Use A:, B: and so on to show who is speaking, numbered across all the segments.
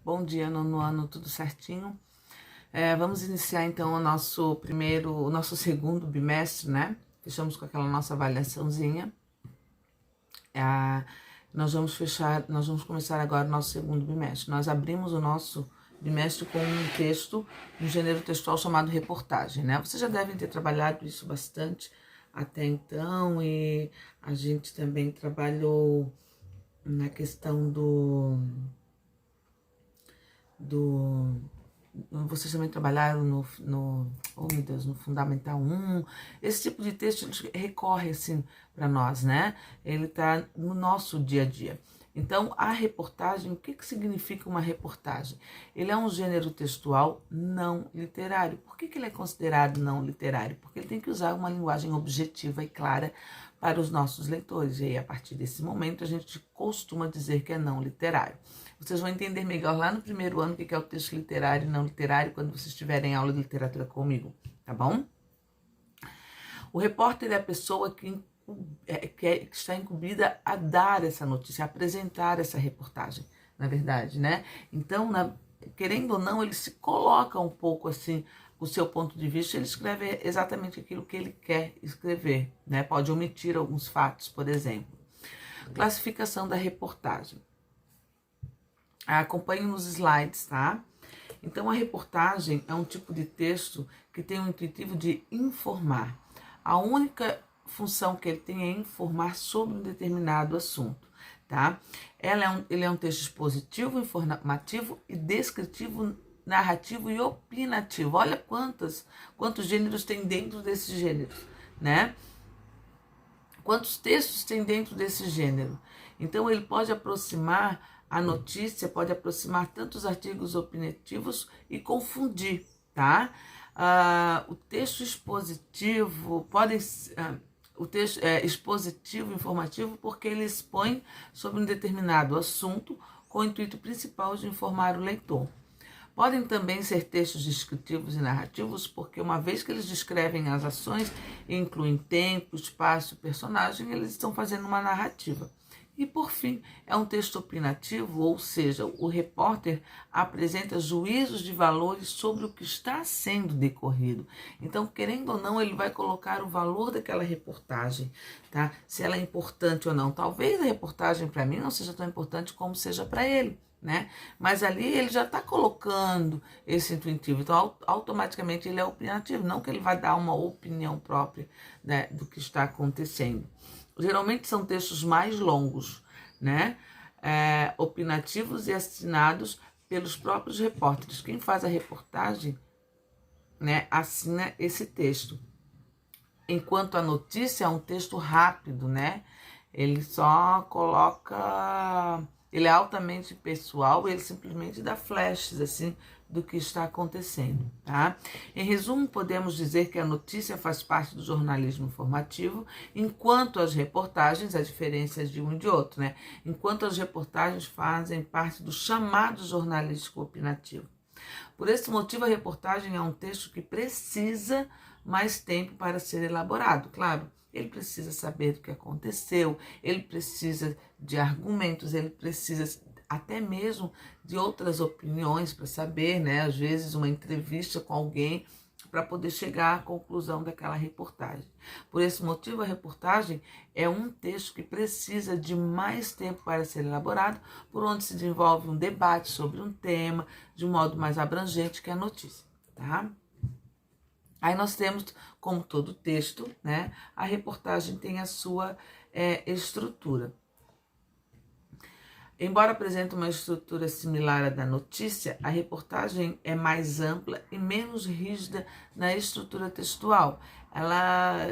A: Bom dia, nono ano, tudo certinho? Vamos iniciar então o nosso segundo bimestre, né? Fechamos com aquela nossa avaliaçãozinha. Nós vamos começar agora o nosso segundo bimestre. Nós abrimos o nosso bimestre com um texto, um gênero textual chamado reportagem, né? Vocês já devem ter trabalhado isso bastante até então, e a gente também trabalhou na questão vocês também trabalharam oh meu Deus, no Fundamental 1. Esse tipo de texto recorre assim para nós, né? Ele está no nosso dia a dia. Então, a reportagem, o que significa uma reportagem? Ele é um gênero textual não literário. Por que ele é considerado não literário? Porque ele tem que usar uma linguagem objetiva e clara para os nossos leitores. E aí, a partir desse momento, a gente costuma dizer que é não literário. Vocês vão entender melhor lá no primeiro ano o que é o texto literário e não literário, quando vocês tiverem aula de literatura comigo, tá bom? O repórter é a pessoa que está incumbida a dar essa notícia, a apresentar essa reportagem, na verdade, né? Então, querendo ou não, ele se coloca um pouco assim, o seu ponto de vista, ele escreve exatamente aquilo que ele quer escrever, né? Pode omitir alguns fatos, por exemplo. Classificação da reportagem. Acompanhe nos slides, tá? Então, a reportagem é um tipo de texto que tem o intuitivo de informar. A única função que ele tem é informar sobre um determinado assunto, tá? Ele é um texto expositivo, informativo e descritivo, narrativo e opinativo. Olha quantos gêneros tem dentro desses gêneros, né? Quantos textos tem dentro desse gênero? Então, ele pode aproximar a notícia, pode aproximar tantos artigos opinativos e confundir, tá? O texto expositivo o texto é expositivo, informativo, porque ele expõe sobre um determinado assunto com o intuito principal de informar o leitor. Podem também ser textos descritivos e narrativos, porque uma vez que eles descrevem as ações e incluem tempo, espaço, personagem, eles estão fazendo uma narrativa. E, por fim, é um texto opinativo, ou seja, o repórter apresenta juízos de valores sobre o que está sendo decorrido. Então, querendo ou não, ele vai colocar o valor daquela reportagem, tá? Se ela é importante ou não. Talvez a reportagem para mim não seja tão importante como seja para ele, né? Mas ali ele já está colocando esse intuitivo. Então, automaticamente ele é opinativo, não que ele vai dar uma opinião própria, né, do que está acontecendo. Geralmente são textos mais longos, né? Opinativos e assinados pelos próprios repórteres. Quem faz a reportagem, né, assina esse texto. Enquanto a notícia é um texto rápido, né? Ele só coloca... Ele é altamente pessoal, ele simplesmente dá flashes, assim, do que está acontecendo, tá? Em resumo, podemos dizer que a notícia faz parte do jornalismo informativo, enquanto as reportagens, a diferença de um e de outro, né? Enquanto as reportagens fazem parte do chamado jornalístico opinativo. Por esse motivo, a reportagem é um texto que precisa mais tempo para ser elaborado, claro. Ele precisa saber do que aconteceu, ele precisa de argumentos, ele precisa até mesmo de outras opiniões para saber, né? Às vezes uma entrevista com alguém para poder chegar à conclusão daquela reportagem. Por esse motivo, a reportagem é um texto que precisa de mais tempo para ser elaborado, por onde se desenvolve um debate sobre um tema de um modo mais abrangente que a notícia, tá? Aí nós temos, como todo texto, né, a reportagem tem a sua estrutura. Embora apresente uma estrutura similar à da notícia, a reportagem é mais ampla e menos rígida na estrutura textual. Ela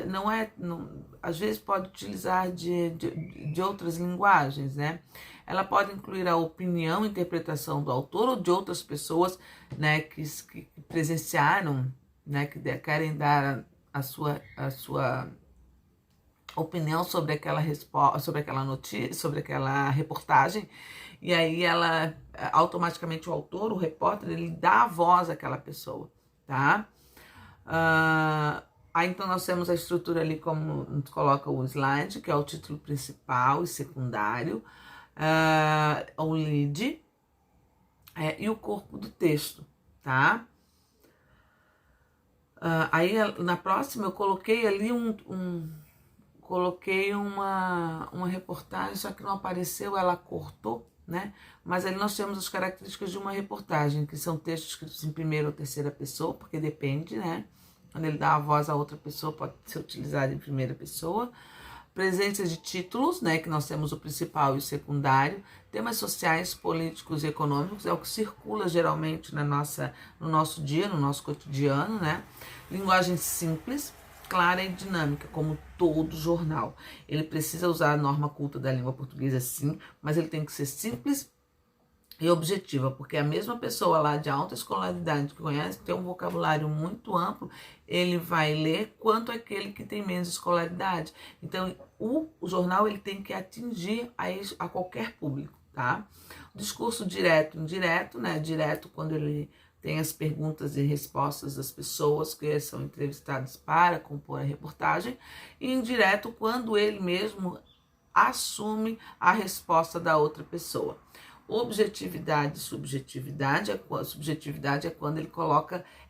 A: às vezes pode utilizar de outras linguagens, né? Ela pode incluir a opinião e interpretação do autor ou de outras pessoas, né, que presenciaram, né, que querem dar a sua opinião sobre aquela notícia, sobre aquela reportagem, e aí ela automaticamente o autor, o repórter, ele dá a voz àquela pessoa, tá? Aí então nós temos a estrutura ali como nos coloca o slide, que é o título principal e secundário, o lead, e o corpo do texto, tá? Aí na próxima eu coloquei ali coloquei uma reportagem, só que não apareceu, ela cortou, né? Mas ali nós temos as características de uma reportagem, que são textos escritos em primeira ou terceira pessoa, porque depende, né? Quando ele dá a voz a outra pessoa, pode ser utilizado em primeira pessoa. Presença de títulos, né? Que nós temos o principal e o secundário. Temas sociais, políticos e econômicos, é o que circula geralmente no nosso dia, no nosso cotidiano, né? Linguagem simples, clara e dinâmica, como todo jornal. Ele precisa usar a norma culta da língua portuguesa, sim, mas ele tem que ser simples e objetiva, porque a mesma pessoa lá de alta escolaridade que conhece, tem um vocabulário muito amplo, ele vai ler quanto aquele que tem menos escolaridade. Então, o jornal ele tem que atingir a qualquer público, tá? O discurso direto e indireto, né? Direto quando ele tem as perguntas e respostas das pessoas que são entrevistadas para compor a reportagem, e indireto quando ele mesmo assume a resposta da outra pessoa. Objetividade e subjetividade, subjetividade é quando ele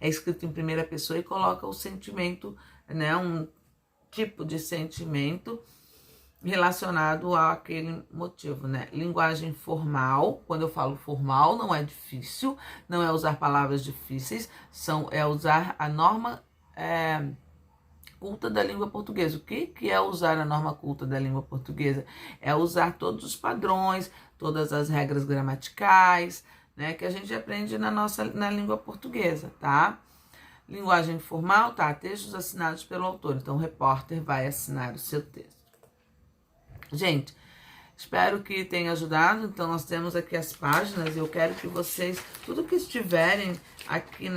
A: é escrito em primeira pessoa e coloca o sentimento, né, um tipo de sentimento relacionado àquele motivo, né? Linguagem formal, quando eu falo formal, não é difícil, não é usar palavras difíceis, é usar a norma culta da língua portuguesa. O que é usar a norma culta da língua portuguesa? É usar todos os padrões, todas as regras gramaticais, né, que a gente aprende na língua portuguesa, tá? Linguagem formal, tá? Textos assinados pelo autor. Então, o repórter vai assinar o seu texto. Gente, espero que tenha ajudado. Então, nós temos aqui as páginas e eu quero que vocês, tudo que estiverem aqui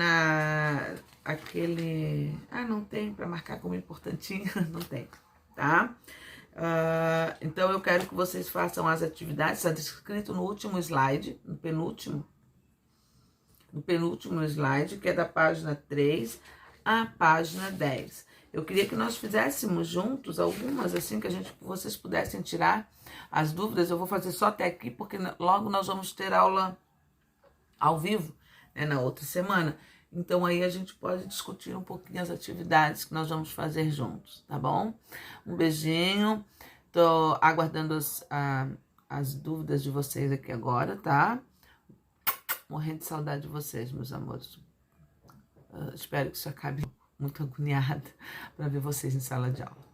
A: não tem para marcar como importantinho, não tem, tá? Então, eu quero que vocês façam as atividades, está descrito no último slide, no penúltimo slide, que é da página 3 à página 10. Eu queria que nós fizéssemos juntos algumas, assim, que vocês pudessem tirar as dúvidas. Eu vou fazer só até aqui, porque logo nós vamos ter aula ao vivo, né, na outra semana. Então, aí a gente pode discutir um pouquinho as atividades que nós vamos fazer juntos, tá bom? Um beijinho. Tô aguardando as dúvidas de vocês aqui agora, tá? Morrendo de saudade de vocês, meus amores. Espero que isso acabe muito agoniada para ver vocês em sala de aula,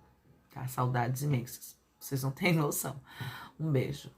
A: tá? Saudades imensas. Vocês não têm noção. Um beijo.